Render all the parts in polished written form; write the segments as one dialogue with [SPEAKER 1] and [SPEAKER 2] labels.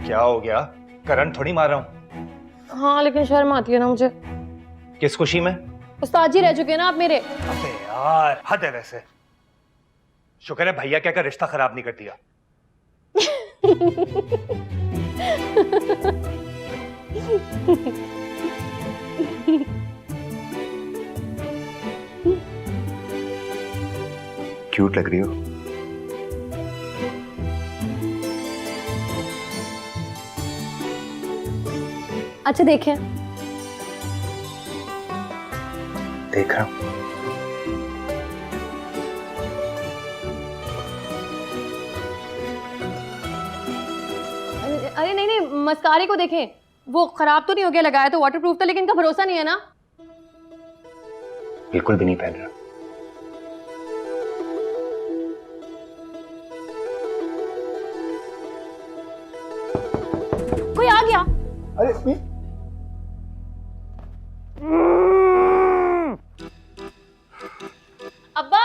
[SPEAKER 1] क्या हो गया? करंट थोड़ी मार रहा हूँ।
[SPEAKER 2] हाँ लेकिन शर्म आती है ना मुझे।
[SPEAKER 1] किस खुशी में?
[SPEAKER 2] उस्ताद जी रह चुके हैं ना आप मेरे।
[SPEAKER 1] अबे यार हद है वैसे। शुक्र है भैया क्या रिश्ता खराब नहीं कर दिया। क्यूट लग रही हो।
[SPEAKER 2] अच्छा देखें।
[SPEAKER 1] देख रहा हूं।
[SPEAKER 2] अरे नहीं नहीं, मस्कारे को देखें, वो खराब तो नहीं हो गया, लगाया तो वाटरप्रूफ था, लेकिन इनका भरोसा नहीं है ना।
[SPEAKER 1] बिल्कुल भी नहीं पहन रहा।
[SPEAKER 2] कोई आ गया।
[SPEAKER 1] अरे
[SPEAKER 2] अब्बा,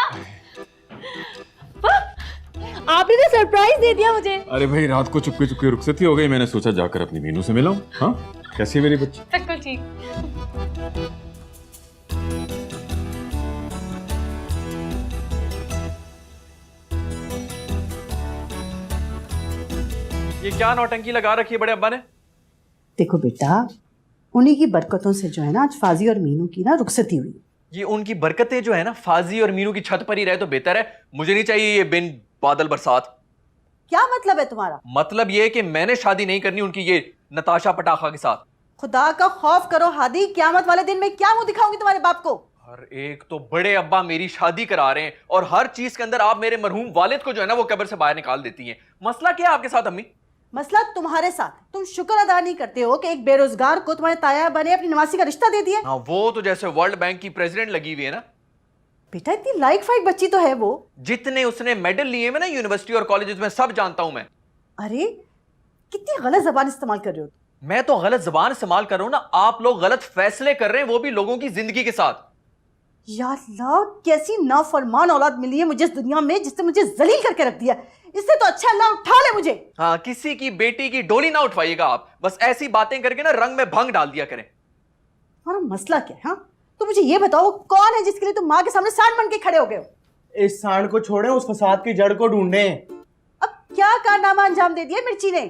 [SPEAKER 2] आपने तो सरप्राइज दे दिया मुझे।
[SPEAKER 3] अरे भाई रात को चुपके चुपके रुखसती हो गई, मैंने सोचा जाकर अपनी मीनू से मिलाऊं। हाँ कैसी है मेरी बच्ची?
[SPEAKER 2] बिल्कुल ठीक।
[SPEAKER 4] ये क्या नौटंकी लगा रखी है बड़े अब्बा ने?
[SPEAKER 5] देखो बेटा, उन्हीं की बरकतों से जो है ना आज फाजी और मीनू की ना रुखसती हुई।
[SPEAKER 4] ये उनकी बरकतें जो है ना फाजी और मीनू की छत पर ही रहे तो बेहतर है। मुझे नहीं चाहिए ये बिन बादल बरसात।
[SPEAKER 5] क्या मतलब है तुम्हारा?
[SPEAKER 4] मतलब ये कि मैंने शादी नहीं करनी उनकी ये नताशा पटाखा के साथ।
[SPEAKER 5] खुदा का खौफ करो हादी, क़यामत वाले दिन में क्या मुंह दिखाऊंगी तुम्हारे बाप को?
[SPEAKER 4] हर एक तो बड़े अब्बा मेरी शादी करा रहे हैं और हर चीज के अंदर आप मेरे मरहूम वालिद को जो है ना वो कब्र से बाहर निकाल देती हैं। मसला क्या है आपके साथ अम्मी?
[SPEAKER 5] मसला तुम्हारे साथ, तुम शुक्र अदा नहीं करते हो कि एक बेरोजगार को तुम्हारे ताया बने अपनी नवासी का रिश्ता दे दिया।
[SPEAKER 4] हाँ वो तो जैसे वर्ल्ड बैंक की प्रेसिडेंट लगी हुई है ना।
[SPEAKER 5] बेटा इतनी लाइक फाइक बच्ची तो है वो।
[SPEAKER 4] जितने उसने मेडल लिए हैं ना यूनिवर्सिटी और कॉलेजेस में सब जानता हूं मैं।
[SPEAKER 5] अरे कितनी गलत जबान इस्तेमाल कर रहे हो।
[SPEAKER 4] मैं तो गलत जबान इस्तेमाल कर रहा हूं ना, आप लोग गलत फैसले कर रहे हैं, वो भी लोगों की जिंदगी के साथ।
[SPEAKER 5] या अल्लाह, कैसी नाफरमान औलाद मिली है मुझे इस दुनिया में जिसने मुझे जलील करके रख दिया। इससे तो अच्छा अल्लाह उठा ले मुझे।
[SPEAKER 4] हाँ किसी की बेटी की डोली ना उठवाइएगा आप, बस ऐसी बातें करके ना रंग में भंग डाल दिया करें।
[SPEAKER 5] तुम्हारा मसला क्या है? हाँ तो मुझे ये बताओ, कौन है जिसके लिए तुम माँ के सामने सांड बन के खड़े हो गए हो?
[SPEAKER 6] इस सांड को छोड़ें, उस फसाद की जड़ को ढूंढें।
[SPEAKER 5] अब क्या कारनामा अंजाम दे दिया मिर्ची ने?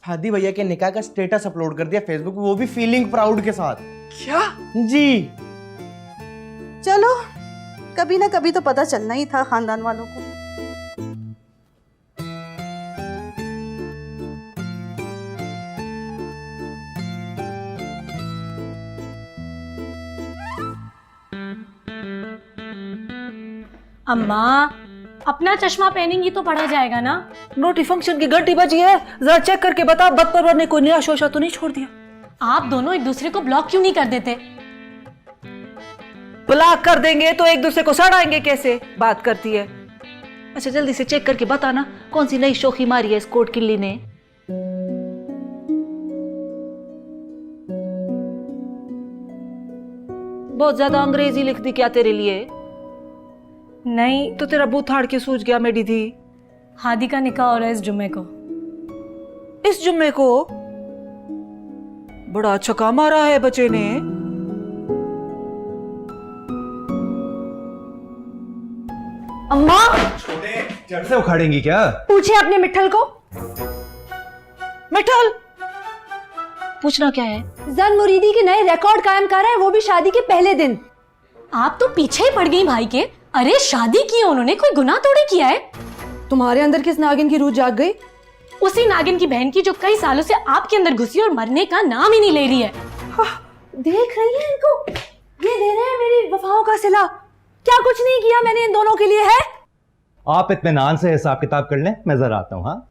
[SPEAKER 6] हादी भैया के निकाह का स्टेटस अपलोड कर दिया फेसबुक पे, वो भी फीलिंग प्राउड के साथ।
[SPEAKER 4] क्या?
[SPEAKER 6] जी
[SPEAKER 5] चलो कभी ना कभी तो पता चलना ही था खानदान वालों को।
[SPEAKER 7] अम्मा अपना चश्मा पहनेंगी तो पढ़ा जाएगा ना।
[SPEAKER 8] नोटी फंक्शन की घंटी बजी है, जरा चेक करके बता बदपरवर ने कोई नया शोशा तो नहीं छोड़ दिया?
[SPEAKER 7] आप दोनों एक दूसरे को ब्लॉक क्यों नहीं कर देते?
[SPEAKER 8] ब्लॉक कर देंगे तो एक दूसरे को सड़ाएंगे कैसे? बात करती है। अच्छा जल्दी से चेक करके बताना कौन सी नई शोखी मारी है इस कोट किल्ली ने। बहुत ज्यादा अंग्रेजी लिख दी क्या तेरे लिए?
[SPEAKER 7] नहीं
[SPEAKER 8] तो तेरा बूथ हाड़ के सूझ गया मेरी धी।
[SPEAKER 7] हादी का निकाह हो रहा है इस जुम्मे को।
[SPEAKER 8] इस जुम्मे को? बड़ा अच्छा काम मारा है बच्चे ने।
[SPEAKER 2] अम्मा
[SPEAKER 1] जड़ से उखाड़ेंगी क्या?
[SPEAKER 2] पूछे अपने मिठल को।
[SPEAKER 8] मिठल पूछना क्या है?
[SPEAKER 2] जन मुरीदी के नए रिकॉर्ड कायम कर रहा है, वो भी शादी के पहले दिन।
[SPEAKER 7] आप तो पीछे ही पड़ गई भाई के। अरे शादी की है उन्होंने, कोई गुनाह थोड़ी किया है।
[SPEAKER 2] तुम्हारे अंदर किस नागिन की रूह जाग गई?
[SPEAKER 7] उसी नागिन की बहन की जो कई सालों से आपके अंदर घुसी और मरने का नाम ही नहीं ले रही है।
[SPEAKER 2] देख रही है इनको, ये दे रहे हैं मेरी वफाओं का सिला। क्या कुछ नहीं किया मैंने इन दोनों के लिए है?
[SPEAKER 1] आप इत्मीनान से हिसाब किताब कर लें, मैं जरा आता हूं। हाँ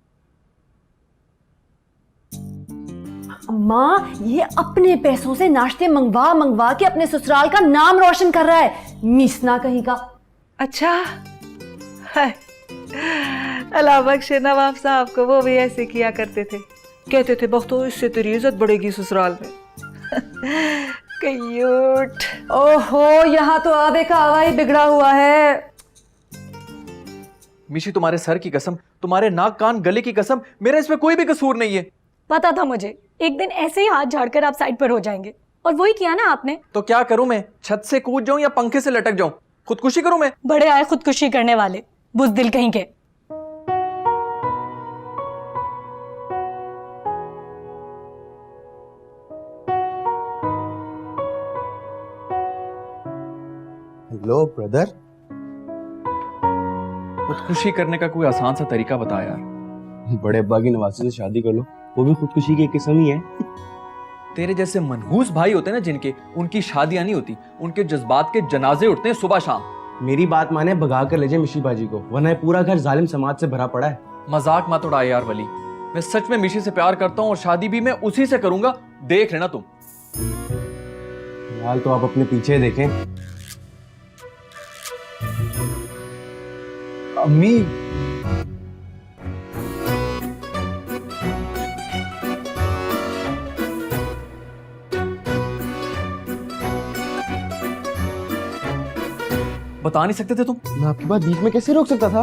[SPEAKER 2] अम्मा, ये अपने पैसों से नाश्ते मंगवा मंगवा के अपने ससुराल का नाम रोशन कर रहा है, मीसना कहीं का।
[SPEAKER 8] अच्छा है। अल्लाह बख्शे नवाब साहब को, वो भी ऐसे किया करते थे। कहते थे बख्तो इससे तेरी इज्जत बढ़ेगी ससुराल में। क्यूट।
[SPEAKER 2] ओहो, यहाँ तो आवे का आवा ही बिगड़ा हुआ है।
[SPEAKER 4] मिशी तुम्हारे सर की कसम, तुम्हारे नाक कान गले की कसम, मेरा इसमें कोई भी कसूर नहीं है।
[SPEAKER 7] पता था मुझे एक दिन ऐसे ही हाथ झाड़कर आप साइड पर हो जाएंगे, और वही किया ना आपने।
[SPEAKER 4] तो क्या करूं मैं, छत से कूद जाऊं या पंखे से लटक जाऊं? खुदकुशी करूं मैं?
[SPEAKER 7] बड़े आए खुदकुशी करने वाले, बुज़दिल कहीं के।
[SPEAKER 6] Hello brother.
[SPEAKER 4] खुदकुशी करने का कोई आसान सा तरीका बता यार।
[SPEAKER 6] बड़े अब्बा की नवासी से शादी कर लो, वो भी खुदकुशी की एक किस्म ही है।
[SPEAKER 4] तेरे जैसे मनहूस भाई होते हैं ना जिनके, उनकी शादियां नहीं होती, उनके जज्बात के जनाजे उठते हैं सुबह शाम।
[SPEAKER 6] मेरी बात माने, भगा कर ले जाए मिशी बाजी को, वरना ये पूरा घर जालिम समाज से भरा पड़ा है।
[SPEAKER 4] मजाक मत उड़ा यार वली, मैं सच में मिशी से प्यार करता हूं और शादी भी मैं उसी से करूंगा, देख लेना तुम।
[SPEAKER 6] फिलहाल तो आप अपने पीछे देखें। अम्मी,
[SPEAKER 4] बता नहीं सकते थे तुम?
[SPEAKER 6] मैं आपकी बात बीच में कैसे रोक सकता था?